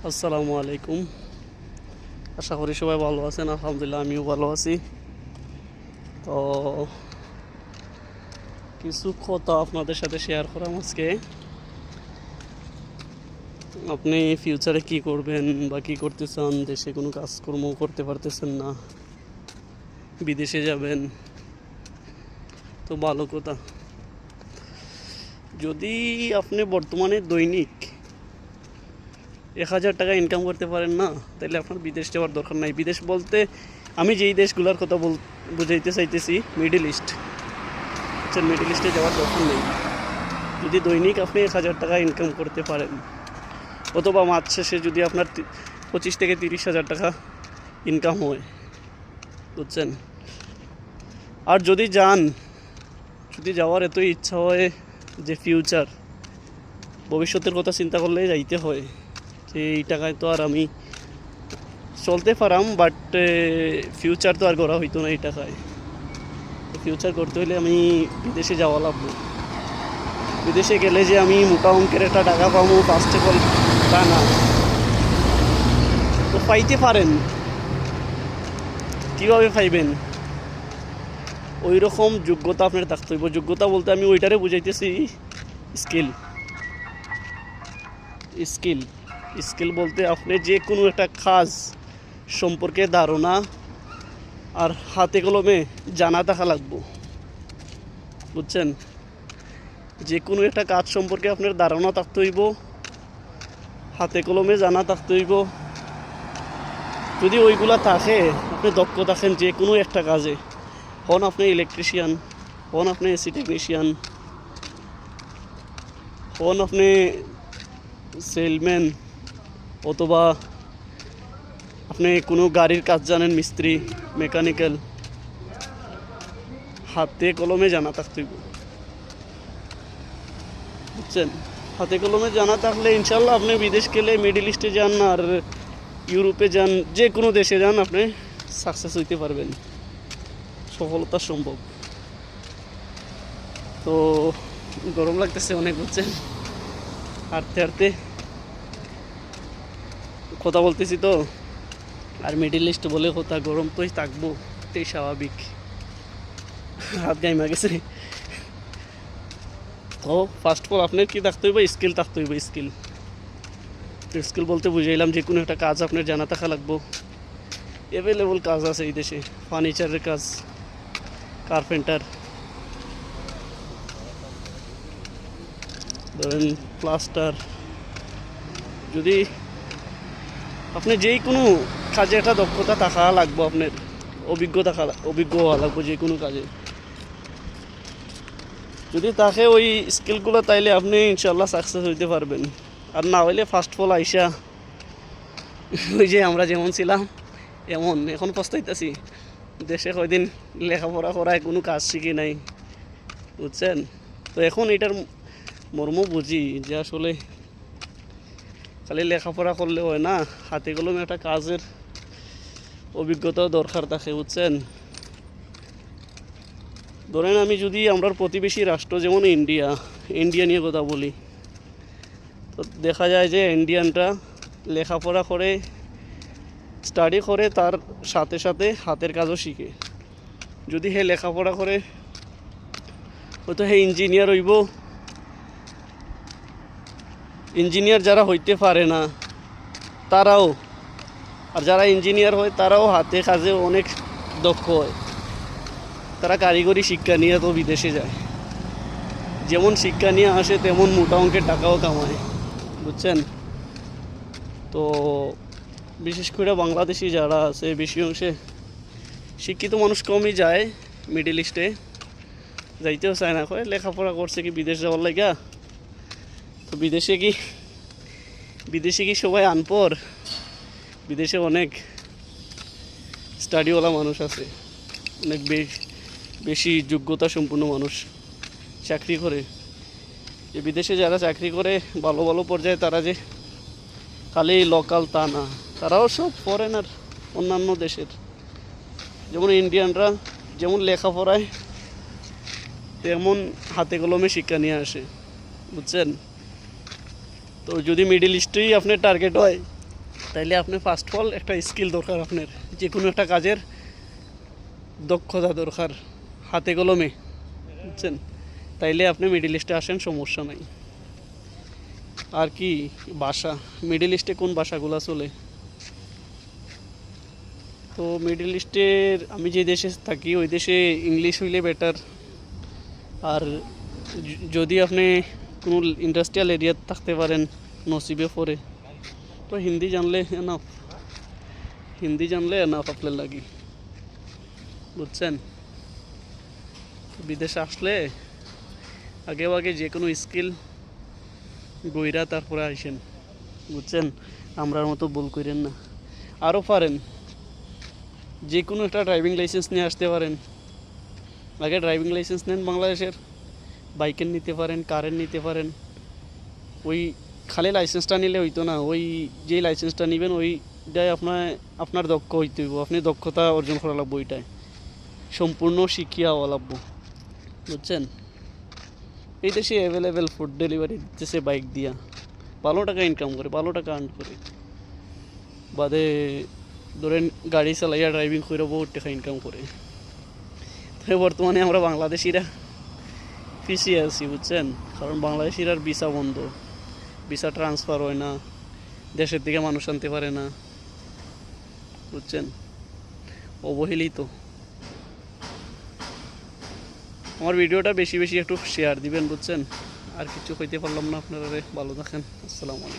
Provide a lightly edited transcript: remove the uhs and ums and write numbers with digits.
আসসালামু আলাইকুম। আশা করি সবাই ভালো আছেন। আলহামদুলিল্লাহ আমিও ভালো আছি। তো কিছু কথা আপনাদের সাথে শেয়ার করাম আজকে। আপনি ফিউচারে কি করবেন বা কি করতে চান, দেশে কোনো কাজকর্ম করতে পারতেছেন না, বিদেশে যাবেন, তো ভালো কথা। যদি আপনি বর্তমানে দৈনিক 1,000 টাকা ইনকাম করতে পারেন না, তাহলে আপনার বিদেশ যাওয়ার দরকার নাই। বিদেশ বলতে আমি যেই দেশগুলোর কথা বুঝাইতে চাইতেছি, মিডল ইস্ট। মিডল ইস্টে যাওয়ার দরকার নেই। যদি দৈনিক আপনি 1,000 টাকা ইনকাম করতে পারেন, অথবা মাস শেষে যদি আপনার 25 থেকে 30,000 টাকা ইনকাম হয়, বুঝছেন। আর যদি যাওয়ার এতই ইচ্ছা হয় যে ফিউচার, ভবিষ্যতের কথা চিন্তা করলে যাইতে হয়, যে এই টাকায় তো আর আমি চলতে পারাম, বাট ফিউচার তো আর করা হইতো না এই টাকায়। ফিউচার করতে হলে আমি বিদেশে যাওয়া লাগবে। বিদেশে গেলে যে আমি মোটা অঙ্কের একটা টাকা পাবো ফার্স্টে বল, তা না। তো পাইতে পারেন, কীভাবে পাইবেন? ওই রকম যোগ্যতা আপনার থাকতে হইব। যোগ্যতা বলতে আমি ওইটারে বুঝাইতেছি স্কিল। স্কিল স্কিল বলতে আপনি যে কোনো একটা কাজ সম্পর্কে ধারণা আর হাতে কলমে জানা থাকা লাগবো, বুঝছেন। যে কোনো একটা কাজ সম্পর্কে আপনার ধারণা থাকতে হইব, হাতে কলমে জানা থাকতে হইব। যদি ওইগুলা থাকে, আপনি দক্ষ থাকেন যে কোনো একটা কাজে, হন আপনি ইলেকট্রিশিয়ান, হন আপনি এসি টেকনিশিয়ান, হন আপনি সেলম্যান, অথবা আপনি কোনো গাড়ির কাজ জানেন, মিস্ত্রি, মেকানিক্যাল, হাতে কলমে জানা থাকতে হইব, বুঝছেন। হাতে কলমে জানা থাকলে ইনশাল্লাহ আপনি বিদেশ গেলে, মিডল ইস্টে যান আর ইউরোপে যান, যে কোনো দেশে যান, আপনি সাকসেস হইতে পারবেন, সফলতা সম্ভব। তো গরম লাগতেছে অনেক, বুঝছেন। হাঁটতে হাঁটতে কথা বলতেছি তো, আর মিডল ইস্ট বলে কথা, গরম তোই থাকবো, এটাই স্বাভাবিক। হাত গাইমা গেছে। তো ফার্স্ট অফ অল আপনার কি থাকতে হইব? স্কিল থাকতে হইব। স্কিল বলতে বুঝাইলাম যে কোনো একটা কাজ আপনার জানা থাকা লাগবো। অ্যাভেলেবল কাজ আছে এই দেশে, ফার্নিচারের কাজ, কার্পেন্টার, ধরেন প্লাস্টার। যদি আপনি যেই কোনো কাজে একটা দক্ষতা থাকা লাগবো, আপনার অভিজ্ঞ হওয়া লাগবো যে কোনো কাজে। যদি তাকে ওই স্কিলগুলো, তাইলে আপনি ইনশাল্লাহ সাকসেস হইতে পারবেন। আর না হইলে ফার্স্ট অফ অল আইসা ওই যে আমরা যেমন ছিলাম এমন এখন পস্তাইতেছি। দেশে কয়দিন লেখাপড়া করায় কোনো কাজ শিখি নাই, বুঝছেন। তো এখন এটার মর্ম বুঝি যে আসলে খালি লেখাপড়া করলে হয় না, হাতে কলমে একটা কাজের অভিজ্ঞতাও দরকার থাকে, বুঝছেন। ধরেন আমি যদি আমরা প্রতিবেশী রাষ্ট্র যেমন ইন্ডিয়া নিয়ে কথা বলি, তো দেখা যায় যে ইন্ডিয়ানরা লেখাপড়া করে, স্টাডি করে, তার সাথে সাথে হাতের কাজও শিখে। যদি হে লেখাপড়া করে, হয়তো হে ইঞ্জিনিয়ার হইব। ইঞ্জিনিয়ার যারা হইতে পারে না তারাও, আর যারা ইঞ্জিনিয়ার হয় তারাও হাতে কাজে অনেক দক্ষ হয়। তারা কারিগরি শিক্ষা নিয়ে তো বিদেশে যায়। যেমন শিক্ষা নিয়ে আসে তেমন মোটা অঙ্কের টাকাও কামায়, বুঝছেন। তো বিশেষ করে বাংলাদেশি যারা আছে, বেশি অংশে শিক্ষিত মানুষ কমই যায় মিডল ইস্টে, যাইতেও চায় না, কয় লেখাপড়া করছে কি বিদেশ যাওয়ার লাগা। তো বিদেশে কি সবাই আনপড়? বিদেশে অনেক স্টাডিওয়ালা মানুষ আছে, অনেক বেশি যোগ্যতা সম্পন্ন মানুষ চাকরি করে। যে বিদেশে যারা চাকরি করে ভালো ভালো পর্যায়ে, তারা যে খালি লোকাল তা না, তারাও সব ফরেনার, অন্যান্য দেশের। যেমন ইন্ডিয়ানরা যেমন লেখাপড়ায়, তেমন হাতে কলমে শিক্ষা নিয়ে আসে, বুঝছেন। তো যদি মিডল ইস্টেই আপনার টার্গেট হয়, তাইলে আপনি ফার্স্ট অফ অল একটা স্কিল দরকার, আপনার যে কোনো একটা কাজের দক্ষতা দরকার, হাতে কলমে, বুঝছেন? তাইলে আপনি মিডল ইস্টে আসেন, সমস্যা নাই। আর কি ভাষা, মিডল ইস্টে কোন ভাষাগুলো চলে? তো মিডল ইস্টের আমি যে দেশে থাকি ওই দেশে ইংলিশ হইলে বেটার। আর যদি আপনি কোনো ইন্ডাস্ট্রিয়াল এরিয়াতে থাকতে পারেন নসিবে পড়ে, তো হিন্দি জানলে এনাফ, হিন্দি জানলে এনাফ আপনার লাগি, বুঝছেন? বিদেশে আসলে আগে আগে যে কোনো স্কিল গইরা তারপরে আইসেন, বুঝছেন? আমরার মতো ভুল করেন না। আরও পারেন যে কোনো একটা ড্রাইভিং লাইসেন্স নিয়ে আসতে পারেন। আগে ড্রাইভিং লাইসেন্স নেন বাংলাদেশের, বাইকের নিতে পারেন, কারের নিতে পারেন। ওই খালি লাইসেন্সটা নিলে হইতো না, ওই যে লাইসেন্সটা নেবেন ওইটাই আপনার দক্ষ হইতে হইব, আপনি দক্ষতা অর্জন করা লাগবো, ওইটাই সম্পূর্ণ শিখিয়া হওয়া লাগবো, বুঝছেন? এই দেশে অ্যাভেলেবেল ফুড ডেলিভারি দিতেছে বাইক দিয়া, ভালো টাকা ইনকাম করে, ভালো টাকা আর্ন করে। বাদে ধরেন গাড়ি চালাইয়া ড্রাইভিং করে বহুত টাকা ইনকাম করে। তবে বর্তমানে আমরা বাংলাদেশিরা পিছিয়ে আছি, বুঝছেন? কারণ বাংলাদেশিরার ভিসা বন্ধ, ভিসা ট্রান্সফার হয় না, দেশের দিকে মানুষ আনতে পারে না, বুঝছেন? অবহেলিত। আমার ভিডিওটা বেশি বেশি একটু শেয়ার দিবেন, বুঝছেন? আর কিছু কইতে পারলাম না আপনারা, ভালো থাকেন, আসসালামু আলাইকুম।